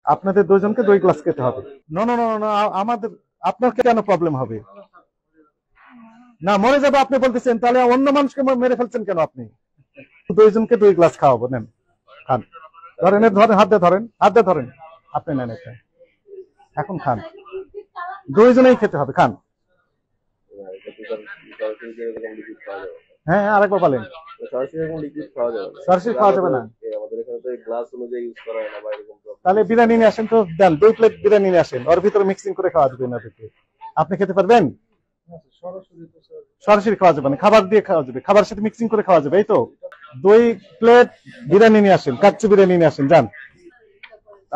আপনাদের দুজনকে 2 গ্লাস খেতে হবে। না না না না, আমাদের আপনার কেন প্রবলেম হবে? না, মরে যাবে আপনি বলতেছেন, তাহলে অন্য মানুষকে মেরে ফেলছেন কেন আপনি? দুইজনকে 2 গ্লাস খাওয়াবো, নেন খান। ধরেন, ধরেন, হাত দিয়ে ধরেন, হাত দিয়ে ধরেন। আপনি নেন এটা, এখন খান। দুইজনেই খেতে হবে, খান। হ্যাঁ হ্যাঁ, আরেকবার বলেন। সরাসরি খাওয়া যাবে না। তাহলে বিরিয়ানি নিয়ে আসেন তো, দেন 2 প্লেট বিরিয়ানি নিয়ে আসেন, ওর ভিতরে মিক্সিং করে খাওয়া যাবে না। আপনি খেতে পারবেন? সরাসরি খাওয়া যাবে না, খাবার দিয়ে খাওয়া যাবে, খাবারের সাথে মিক্সিং করে খাওয়া যাবে, এই তো। 2 প্লেট বিরিয়ানি নিয়ে আসেন, কাচ্চি বিরিয়ানি নিয়ে আসেন, যান।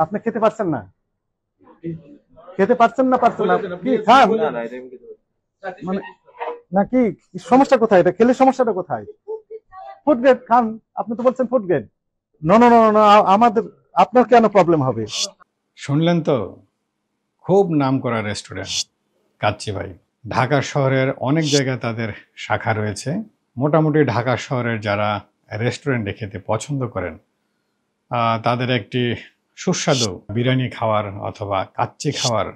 আপনি খেতে পারছেন না? খেতে পারছেন না? পারছেন না কি? খান। মানে না, কি সমস্যা কোথায়? এটা খেলে সমস্যাটা কোথায়? ফুড গ্রেড খান, আপনি তো বলছেন ফুড গ্রেড। না না না না, আমাদের আপনার কেন প্রবলেম হবে? শুনলেন তো, খুব নামকরা রেস্টুরেন্ট কাচ্চি ভাই। ঢাকা শহরের অনেক জায়গায় তাদের শাখা রয়েছে। মোটামুটি ঢাকা শহরের যারা রেস্টুরেন্টে খেতে পছন্দ করেন, তাদের একটি সুস্বাদু বিরিয়ানি খাওয়ার অথবা কাচ্চি খাওয়ার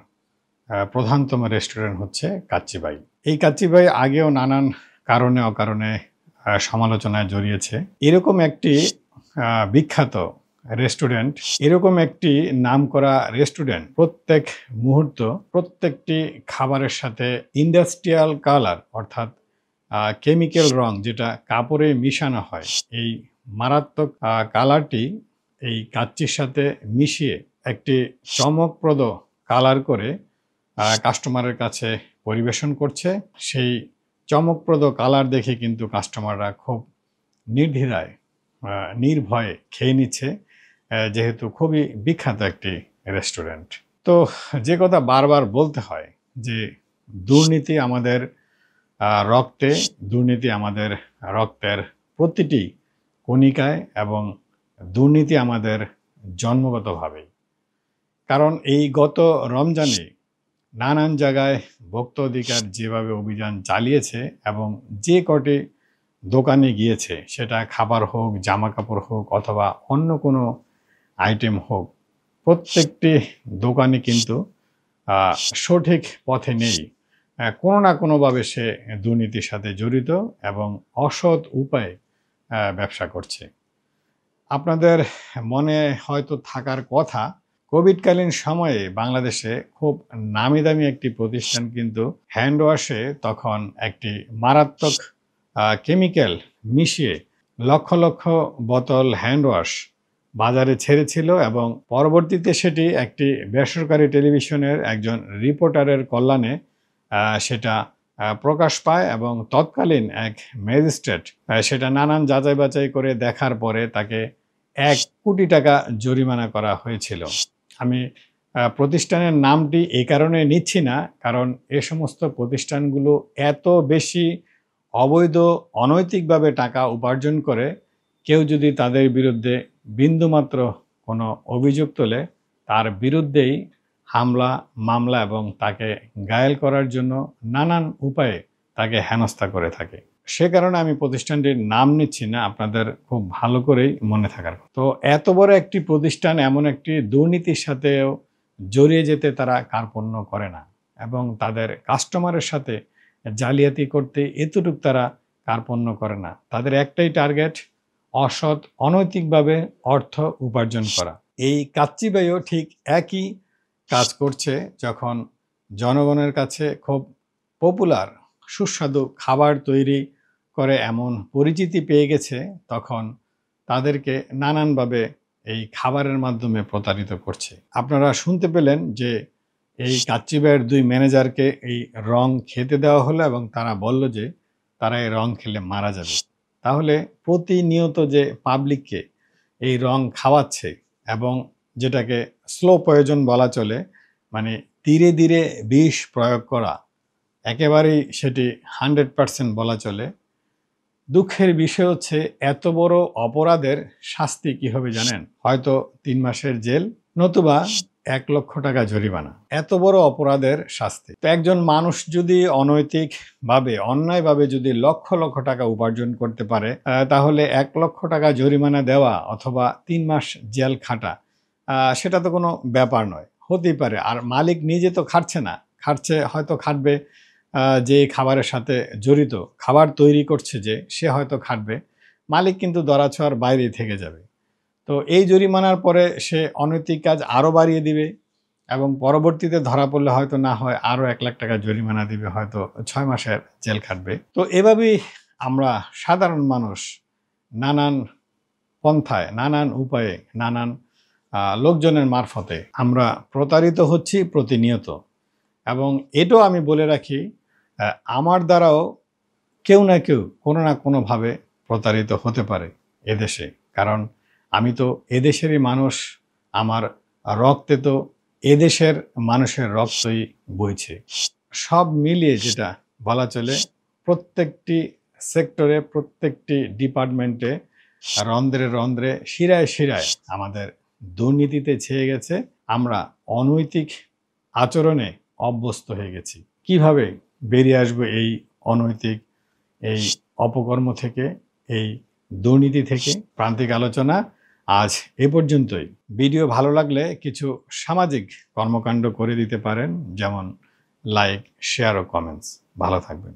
প্রধানতম রেস্টুরেন্ট হচ্ছে কাচ্চি ভাই। এই কাচ্চি ভাই আগেও নানান কারণে অকারণে সমালোচনায় জড়িয়েছে। এরকম একটি বিখ্যাত রেস্টুরেন্ট, এরকম একটি নামকরা রেস্টুরেন্ট প্রত্যেক মুহূর্ত প্রত্যেকটি খাবারের সাথে ইন্ডাস্ট্রিয়াল কালার অর্থাৎ কেমিক্যাল রং যেটা কাপড়ে মিশানো হয়, এই মারাত্মক কালারটি এই কাচ্চির সাথে মিশিয়ে একটি চমকপ্রদ কালার করে কাস্টমারের কাছে পরিবেশন করছে। সেই চমকপ্রদ কালার দেখে কিন্তু কাস্টমাররা খুব নির্দ্বিধায় নির্ভয়ে খেয়ে নিচ্ছে, যেহেতু খুবই বিখ্যাত একটি রেস্টুরেন্ট। তো যে কথা বারবার বলতে হয় যে দুর্নীতি আমাদের রক্তে, দুর্নীতি আমাদের রক্তের প্রতিটি কণিকায় এবং দুর্নীতি আমাদের জন্মগতভাবেই। কারণ এই গত রমজানে নানান জায়গায় ভোক্তা অধিকার যেভাবে অভিযান চালিয়েছে এবং যে কটি দোকানে গিয়েছে, সেটা খাবার হোক, জামা কাপড় হোক অথবা অন্য কোনো আইটেম হোক, প্রত্যেকটি দোকানে কিন্তু সঠিক পথে নেই, কোনো না কোনোভাবে সে দুর্নীতির সাথে জড়িত এবং অসৎ উপায়ে ব্যবসা করছে। আপনাদের মনে হয়তো থাকার কথা, কোভিডকালীন সময়ে বাংলাদেশে খুব নামি দামি একটি প্রতিষ্ঠান কিন্তু হ্যান্ড ওয়াশে তখন একটি মারাত্মক কেমিক্যাল মিশিয়ে লক্ষ লক্ষ বোতল হ্যান্ড ওয়াশ বাজারে ছেড়েছিল এবং পরবর্তীতে সেটি একটি বেসরকারি টেলিভিশনের একজন রিপোর্টারের কল্যাণে সেটা প্রকাশ পায় এবং তৎকালীন এক ম্যাজিস্ট্রেট সেটা নানান যাচাই বাছাই করে দেখার পরে তাকে 1 কোটি টাকা জরিমানা করা হয়েছিল। আমি প্রতিষ্ঠানের নামটি এই কারণে নিচ্ছি না, কারণ এ সমস্ত প্রতিষ্ঠানগুলো এত বেশি অবৈধ অনৈতিকভাবে টাকা উপার্জন করে, কেউ যদি তাদের বিরুদ্ধে বিন্দুমাত্র কোনো অভিযোগ তোলে, তার বিরুদ্ধেই হামলা, মামলা এবং তাকে ঘায়েল করার জন্য নানান উপায়ে তাকে হেনস্থা করে থাকে। সে কারণে আমি প্রতিষ্ঠানটির নাম নিচ্ছি না, আপনাদের খুব ভালো করেই মনে থাকার। তো এত বড় একটি প্রতিষ্ঠান এমন একটি দুর্নীতির সাথেও জড়িয়ে যেতে তারা কার্পণ্য করে না এবং তাদের কাস্টমারের সাথে জালিয়াতি করতে এতটুকু তারা কার্পণ্য করে না। তাদের একটাই টার্গেট, অসৎ অনৈতিকভাবে অর্থ উপার্জন করা। এই কাচ্চি ভাইও ঠিক একই কাজ করছে। যখন জনগণের কাছে খুব পপুলার সুস্বাদু খাবার তৈরি করে এমন পরিচিতি পেয়ে গেছে, তখন তাদেরকে নানানভাবে এই খাবারের মাধ্যমে প্রতারিত করছে। আপনারা শুনতে পেলেন যে এই কাচ্চি ভাইয়ের 2 ম্যানেজারকে এই রং খেতে দেওয়া হলো এবং তারা বলল যে তারা এই রং খেলে মারা যাবে। তাহলে প্রতিনিয়ত যে পাবলিককে এই রং খাওয়াচ্ছে এবং যেটাকে স্লো পয়জন বলা চলে, মানে ধীরে ধীরে বিষ প্রয়োগ করা, একেবারেই সেটি 100% বলা চলে। দুঃখের বিষয় হচ্ছে এত বড় অপরাধের শাস্তি কি হবে জানেন? হয়তো 3 মাসের জেল নতুবা 1 লক্ষ টাকা জরিমানা। এত বড় অপরাধের শাস্তি। তো একজন মানুষ যদি অনৈতিকভাবে, অন্যায়ভাবে যদি লক্ষ লক্ষ টাকা উপার্জন করতে পারে, তাহলে 1 লক্ষ টাকা জরিমানা দেওয়া অথবা 3 মাস জেল খাটা সেটা তো কোনো ব্যাপার নয়, হতেই পারে। আর মালিক নিজে তো খাটছে না, খাটছে হয়তো খাটবে যে খাবারের সাথে জড়িত, খাবার তৈরি করছে যে সে হয়তো খাটবে, মালিক কিন্তু ধরাছোঁয়ার বাইরেই থেকে যাবে। তো এই জরিমানার পরে সে অনৈতিক কাজ আরও বাড়িয়ে দিবে এবং পরবর্তীতে ধরা পড়লে হয়তো না হয় আরও 1 লাখ টাকা জরিমানা দিবে, হয়তো 6 মাসের জেল খাটবে। তো এভাবেই আমরা সাধারণ মানুষ নানান পন্থায়, নানান উপায়ে, নানান লোকজনের মারফতে আমরা প্রতারিত হচ্ছি প্রতিনিয়ত। এবং এটাও আমি বলে রাখি, আমার দ্বারাও কেউ না কেউ কোনো না কোনোভাবে প্রতারিত হতে পারে এদেশে, কারণ আমি তো এদেশেরই মানুষ, আমার রক্তে তো এদেশের মানুষের রক্তই বইছে। সব মিলিয়ে যেটা বলা চলে, প্রত্যেকটি সেক্টরে, প্রত্যেকটি ডিপার্টমেন্টে রন্ধ্রে রন্ধ্রে, শিরায় শিরায় আমাদের দুর্নীতিতে ছেয়ে গেছে। আমরা অনৈতিক আচরণে অভ্যস্ত হয়ে গেছি। কিভাবে বেরিয়ে আসবো এই অনৈতিক, এই অপকর্ম থেকে, এই দুর্নীতি থেকে? প্রান্তিক আলোচনা আজ এ পর্যন্তই। ভিডিও ভালো লাগলে কিছু সামাজিক কর্মকাণ্ড করে দিতে পারেন, যেমন লাইক, শেয়ার ও কমেন্টস। ভালো থাকবেন।